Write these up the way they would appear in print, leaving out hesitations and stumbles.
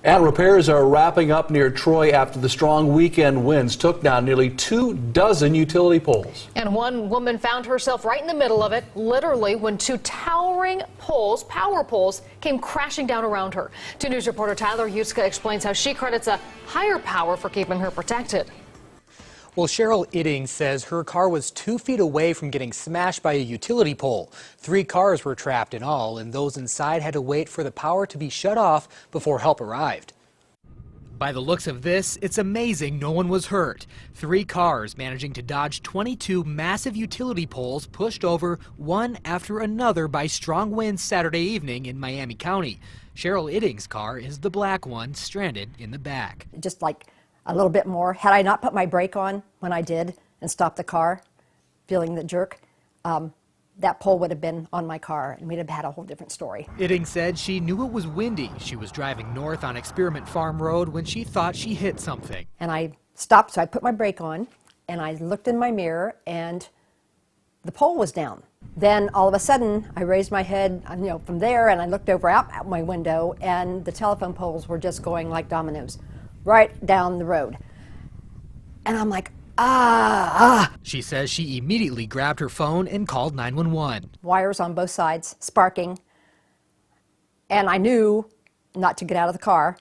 And repairs are wrapping up near Troy after the strong weekend winds took down nearly 24 utility poles. And one woman found herself right in the middle of it, literally, when two towering poles, power poles, came crashing down around her. 2 News reporter Tyler Yuska explains how she credits a higher power for keeping her protected. Well, Cheryl Idding says her car was 2 feet away from getting smashed by a utility pole. 3 cars were trapped in all, and those inside had to wait for the power to be shut off before help arrived. By the looks of this, it's amazing no one was hurt. 3 cars managing to dodge 22 massive utility poles pushed over one after another by strong winds Saturday evening in Miami County. Cheryl Idding's car is the black one, stranded in the back. Just like a little bit more. Had I not put my brake on when I did and stopped the car, feeling the jerk, that pole would have been on my car and we'd have had a whole different story. Idding said she knew it was windy. She was driving north on Experiment Farm Road when she thought she hit something. And I stopped, so I put my brake on and I looked in my mirror and the pole was down. Then all of a sudden I raised my head, from there, and I looked over out my window and the telephone poles were just going like dominoes right down the road. And I'm like, She says she immediately grabbed her phone and called 911. Wires on both sides, sparking. And I knew not to get out of the car.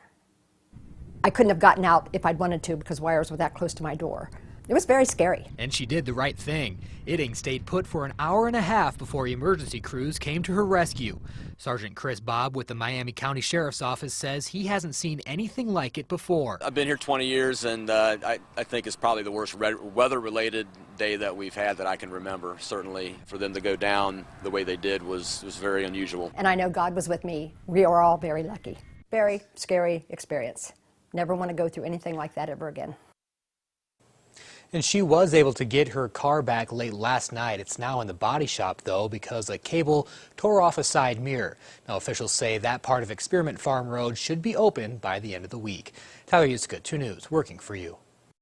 I couldn't have gotten out if I'd wanted to because wires were that close to my door. It was very scary. And she did the right thing. Idding stayed put for an hour and a half before emergency crews came to her rescue. Sergeant Chris Bobb with the Miami County Sheriff's Office says he hasn't seen anything like it before. I've been here 20 years, and I think it's probably the worst weather-related day that we've had that I can remember. Certainly, for them to go down the way they did was very unusual. And I know God was with me. We are all very lucky. Very scary experience. Never want to go through anything like that ever again. And she was able to get her car back late last night. It's now in the body shop, though, because a cable tore off a side mirror. Now, officials say that part of Experiment Farm Road should be open by the end of the week. Tyler Yuska, 2 News, working for you.